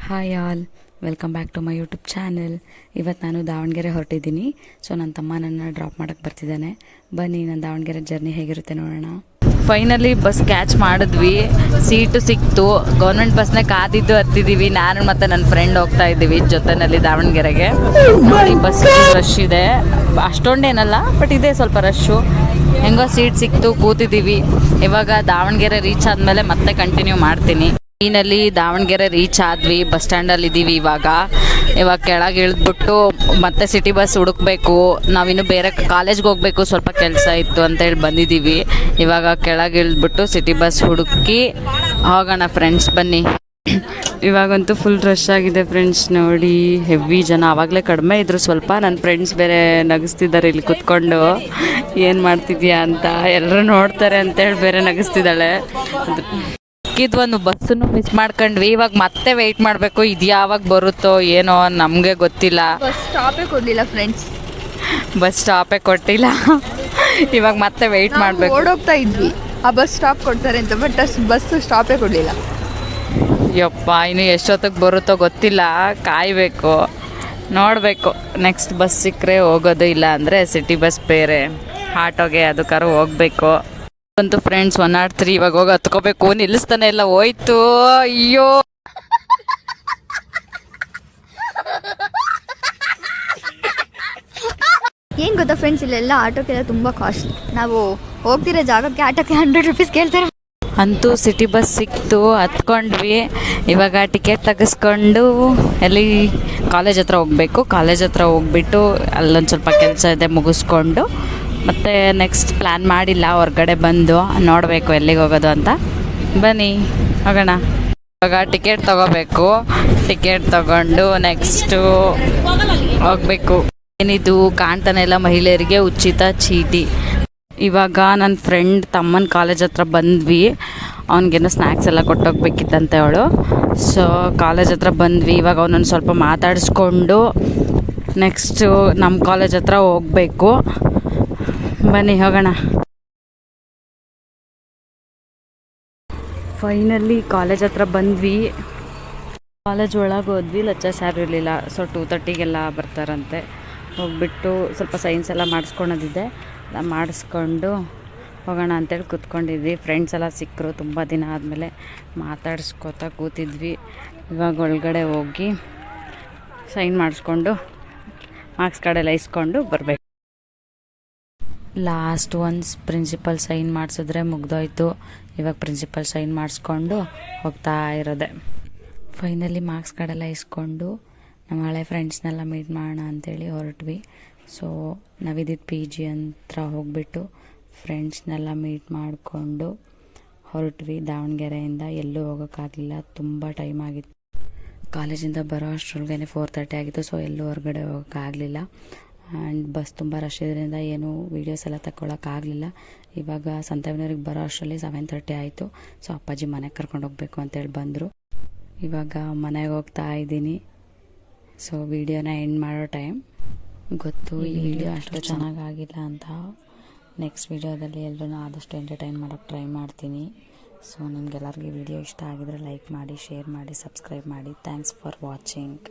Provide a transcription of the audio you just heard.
Hi all, welcome back to my YouTube channel. ಇವತ್ತು ನಾನು Davanagere ಹೊರಟಿದ್ದೀನಿ. So ನನ್ನ ತಮ್ಮ ನನ್ನ ಡ್ರಾಪ್ ಮಾಡೋಕ್ಕೆ ಬರ್ತಿದ್ದಾನೆ. ಬನ್ನಿ ನನ್ನ ದಾವಣಗೆರೆ ಜರ್ನಿ ಹೇಗಿರುತ್ತೆ ನೋಡೋಣ. ಫೈನಲಿ ಬಸ್ ಕ್ಯಾಚ್ ಮಾಡಿದ್ವಿ, ಸೀಟು ಸಿಕ್ತು. ಗೌರ್ಮೆಂಟ್ ಬಸ್ನ ಕಾದಿದ್ದು ಹತ್ತಿದ್ದೀವಿ. ನಾನು ಮತ್ತು ನನ್ನ ಫ್ರೆಂಡ್ ಹೋಗ್ತಾ ಇದ್ದೀವಿ ಜೊತೆಯಲ್ಲಿ ದಾವಣಗೆರೆಗೆ. ನೋಡಿ ಬಸ್ ರಶ್ ಇದೆ, ಅಷ್ಟೊಂದೇನಲ್ಲ ಬಟ್ ಇದೆ ಸ್ವಲ್ಪ ರಶ್ಶು. ಹೆಂಗೋ ಸೀಟ್ ಸಿಕ್ತು, ಕೂತಿದ್ದೀವಿ. ಇವಾಗ ದಾವಣಗೆರೆ ರೀಚ್ ಆದಮೇಲೆ ಮತ್ತೆ ಕಂಟಿನ್ಯೂ ಮಾಡ್ತೀನಿ. ಟ್ರೈನಲ್ಲಿ ದಾವಣಗೆರೆ ರೀಚ್ ಆದ್ವಿ, ಬಸ್ ಸ್ಟ್ಯಾಂಡಲ್ಲಿ ಇದ್ದೀವಿ. ಇವಾಗ ಕೆಳಗೆ ಇಳಿದ್ಬಿಟ್ಟು ಮತ್ತೆ ಸಿಟಿ ಬಸ್ ಹುಡುಕ್ಬೇಕು. ನಾವಿನ್ನು ಬೇರೆ ಕಾಲೇಜ್ಗೆ ಹೋಗ್ಬೇಕು, ಸ್ವಲ್ಪ ಕೆಲಸ ಇತ್ತು ಅಂತೇಳಿ ಬಂದಿದ್ದೀವಿ. ಇವಾಗ ಕೆಳಗೆ ಇಳಿದ್ಬಿಟ್ಟು ಸಿಟಿ ಬಸ್ ಹುಡುಕಿ ಹೋಗೋಣ ಫ್ರೆಂಡ್ಸ್, ಬನ್ನಿ. ಇವಾಗಂತೂ ಫುಲ್ ರಶ್ ಆಗಿದೆ ಫ್ರೆಂಡ್ಸ್. ನೋಡಿ ಹೆವಿ ಜನ. ಆವಾಗಲೇ ಕಡಿಮೆ ಇದ್ರು ಸ್ವಲ್ಪ. ನನ್ನ ಫ್ರೆಂಡ್ಸ್ ಬೇರೆ ನಗಿಸ್ತಿದ್ದಾರೆ ಇಲ್ಲಿ ಕುತ್ಕೊಂಡು, ಏನು ಮಾಡ್ತಿದ್ಯಾ ಅಂತ. ಎಲ್ಲರೂ ನೋಡ್ತಾರೆ ಅಂತೇಳಿ ಬೇರೆ ನಗಿಸ್ತಿದ್ದಾಳೆ. ಒಂದು ಬಸ್ಸನ್ನು ಮಿಸ್ ಮಾಡ್ಕೊಂಡ್ವಿ. ಇವಾಗ ಮತ್ತೆ ವೆಯ್ಟ್ ಮಾಡಬೇಕು. ಇದು ಯಾವಾಗ ಬರುತ್ತೋ ಏನೋ ನಮಗೆ ಗೊತ್ತಿಲ್ಲ. ಬಸ್ ಸ್ಟಾಪೇ ಕೊಡಲಿಲ್ಲ ಫ್ರೆಂಡ್ಸ್, ಬಸ್ ಸ್ಟಾಪೇ ಕೊಟ್ಟಿಲ್ಲ. ಇವಾಗ ಮತ್ತೆ ವೆಯ್ಟ್ ಮಾಡಬೇಕು. ಓಡೋಗ್ತಾ ಇದ್ವಿ ಆ ಬಸ್ ಸ್ಟಾಪ್ ಕೊಡ್ತಾರೆ ಅಂತ, ಬಟ್ ಬಸ್ ಸ್ಟಾಪೇ ಕೊಡಲಿಲ್ಲ. ಯಪ್ಪ, ಇನ್ನು ಎಷ್ಟೊತ್ತಿಗೆ ಬರುತ್ತೋ ಗೊತ್ತಿಲ್ಲ, ಕಾಯಬೇಕು, ನೋಡಬೇಕು. ನೆಕ್ಸ್ಟ್ ಬಸ್ ಸಿಕ್ಕರೆ ಹೋಗೋದು, ಇಲ್ಲ ಅಂದರೆ ಸಿಟಿ ಬಸ್ ಬೇರೆ ಆಟೋಗೆ ಅದಕ್ಕಾರು ಹೋಗಬೇಕು. ಅಂತೂ ಫ್ರೆಂಡ್ಸ್ 103 ಇವಾಗ ಹೋಗಿ ಹತ್ಕೋಬೇಕು. ನಿಲ್ಲಿಸ್ತಾನೆ ಇಲ್ಲ, ಹೋಯ್ತು. ಅಯ್ಯೋ, ಏನು ಗೊತ್ತಾ ಫ್ರೆಂಡ್ಸ್, ಇಲ್ಲೆಲ್ಲ ಆಟೋಕ್ಕೆಲ್ಲ ತುಂಬ ಕಾಸ್ಟ್ಲಿ. ನಾವು ಹೋಗ್ತಿರೋ ಜಾಗಕ್ಕೆ ಆಟೋಕ್ಕೆ 100 ರೂಪೀಸ್ ಕೇಳ್ತಾರೆ. ಅಂತೂ ಸಿಟಿ ಬಸ್ ಸಿಕ್ತು, ಹತ್ಕೊಂಡ್ವಿ. ಇವಾಗ ಟಿಕೆಟ್ ತೆಗೆಸ್ಕೊಂಡು ಎಲ್ಲಿ ಕಾಲೇಜ್ ಹತ್ರ ಹೋಗಬೇಕು. ಕಾಲೇಜ್ ಹತ್ರ ಹೋಗ್ಬಿಟ್ಟು ಅಲ್ಲೊಂದು ಸ್ವಲ್ಪ ಕೆಲಸ ಇದೆ, ಮುಗಿಸ್ಕೊಂಡು ಮತ್ತು ನೆಕ್ಸ್ಟ್ ಪ್ಲ್ಯಾನ್ ಮಾಡಿಲ್ಲ, ಹೊರಗಡೆ ಬಂದು ನೋಡಬೇಕು ಎಲ್ಲಿಗೆ ಹೋಗೋದು ಅಂತ. ಬನ್ನಿ ಹೋಗೋಣ. ಇವಾಗ ಟಿಕೆಟ್ ತೊಗೋಬೇಕು. ಟಿಕೆಟ್ ತೊಗೊಂಡು ನೆಕ್ಸ್ಟು ಹೋಗಬೇಕು. ಏನಿದು ಕಾಣ್ತಾನೆ ಇಲ್ಲ, ಮಹಿಳೆಯರಿಗೆ ಉಚಿತ ಚೀಟಿ. ಇವಾಗ ನನ್ನ ಫ್ರೆಂಡ್ ತಮ್ಮನ ಕಾಲೇಜ್ ಹತ್ರ ಬಂದ್ವಿ. ಅವನಿಗೇನೋ ಸ್ನ್ಯಾಕ್ಸ್ ಎಲ್ಲ ಕೊಟ್ಟೋಗ್ಬೇಕಿತ್ತಂತೆ ಅವಳು. ಸೊ ಕಾಲೇಜ್ ಹತ್ರ ಬಂದ್ವಿ. ಇವಾಗ ಅವನನ್ನು ಸ್ವಲ್ಪ ಮಾತಾಡಿಸ್ಕೊಂಡು ನೆಕ್ಸ್ಟು ನಮ್ಮ ಕಾಲೇಜ್ ಹತ್ರ ಹೋಗಬೇಕು. ಬನ್ನಿ ಹೋಗೋಣ. ಫೈನಲಿ ಕಾಲೇಜ್ ಹತ್ರ ಬಂದ್ವಿ. ಕಾಲೇಜ್ ಒಳಗೆ ಹೋದ್ವಿ. ಲೆಕ್ಚರ್ಸ್ ಯಾರು ಇರಲಿಲ್ಲ. ಸೊ 2:30ಗೆಲ್ಲ ಬರ್ತಾರಂತೆ. ಹೋಗ್ಬಿಟ್ಟು ಸ್ವಲ್ಪ ಸೈನ್ಸ್ ಎಲ್ಲ ಮಾಡಿಸ್ಕೊಳೋದಿದೆ, ಮಾಡಿಸ್ಕೊಂಡು ಹೋಗೋಣ ಅಂತೇಳಿ ಕೂತ್ಕೊಂಡಿದ್ವಿ. ಫ್ರೆಂಡ್ಸ್ ಎಲ್ಲ ಸಿಕ್ಕರು, ತುಂಬ ದಿನ ಆದಮೇಲೆ ಮಾತಾಡಿಸ್ಕೊತಾ ಕೂತಿದ್ವಿ. ಇವಾಗ ಒಳಗಡೆ ಹೋಗಿ ಸೈನ್ ಮಾಡಿಸ್ಕೊಂಡು ಮಾರ್ಕ್ಸ್ ಕಾರ್ಡೆಲ್ಲ ಇಸ್ಕೊಂಡು ಬರಬೇಕು. ಲಾಸ್ಟ್ ಒನ್ಸ್ ಪ್ರಿನ್ಸಿಪಲ್ ಸೈನ್ ಮಾಡಿಸಿದ್ರೆ ಮುಗ್ದೋಯ್ತು. ಇವಾಗ ಪ್ರಿನ್ಸಿಪಲ್ ಸೈನ್ ಮಾಡಿಸ್ಕೊಂಡು ಹೋಗ್ತಾ ಇರೋದೆ. ಫೈನಲಿ ಮಾರ್ಕ್ಸ್ ಕಾರ್ಡೆಲ್ಲ ಇಸ್ಕೊಂಡು ನಮ್ಮ ಹಳೆ ಫ್ರೆಂಡ್ಸ್ನೆಲ್ಲ ಮೀಟ್ ಮಾಡೋಣ ಅಂಥೇಳಿ ಹೊರಟ್ವಿ. ಸೊ ನಾವಿದ್ದಿದ್ದು PG ಹತ್ರ ಹೋಗ್ಬಿಟ್ಟು ಫ್ರೆಂಡ್ಸ್ನೆಲ್ಲ ಮೀಟ್ ಮಾಡಿಕೊಂಡು ಹೊರಟ್ವಿ. ದಾವಣಗೆರೆಯಿಂದ ಎಲ್ಲೂ ಹೋಗೋಕ್ಕಾಗಲಿಲ್ಲ, ತುಂಬ ಟೈಮ್ ಆಗಿತ್ತು. ಕಾಲೇಜಿಂದ ಬರೋ ಅಷ್ಟರೊಳಗೇ 4:30 ಆಗಿತ್ತು. ಸೊ ಎಲ್ಲೂ ಹೊರಗಡೆ ಹೋಗೋಕ್ಕಾಗಲಿಲ್ಲ. ಆ್ಯಂಡ್ ಬಸ್ ತುಂಬ ರಶ್ ಇದರಿಂದ ಏನು ವೀಡಿಯೋಸ್ ಎಲ್ಲ ತಗೊಳಕ್ಕಾಗಲಿಲ್ಲ. ಇವಾಗ ಸಂತೇವನೂರಿಗೆ ಬರೋ ಅಷ್ಟರಲ್ಲಿ 7:30 ಆಯಿತು. ಸೊ ಅಪ್ಪಾಜಿ ಮನೆಗೆ ಕರ್ಕೊಂಡು ಹೋಗಬೇಕು ಅಂತೇಳಿ ಬಂದರು. ಇವಾಗ ಮನೆಗೆ ಹೋಗ್ತಾ ಇದ್ದೀನಿ. ಸೊ ವಿಡಿಯೋನ ಎಂಡ್ ಮಾಡೋ ಟೈಮ್. ಗೊತ್ತು ಈ ವಿಡಿಯೋ ಅಷ್ಟು ಚೆನ್ನಾಗಾಗಿಲ್ಲ ಅಂತ. ನೆಕ್ಸ್ಟ್ ವಿಡಿಯೋದಲ್ಲಿ ಎಲ್ಲರೂ ಆದಷ್ಟು ಎಂಟರ್ಟೈನ್ ಮಾಡೋಕ್ಕೆ ಟ್ರೈ ಮಾಡ್ತೀನಿ. ಸೊ ನಿಮಗೆಲ್ಲರಿಗೂ ವಿಡಿಯೋ ಇಷ್ಟ ಆಗಿದ್ರೆ ಲೈಕ್ ಮಾಡಿ, ಶೇರ್ ಮಾಡಿ, ಸಬ್ಸ್ಕ್ರೈಬ್ ಮಾಡಿ. Thanks for watching.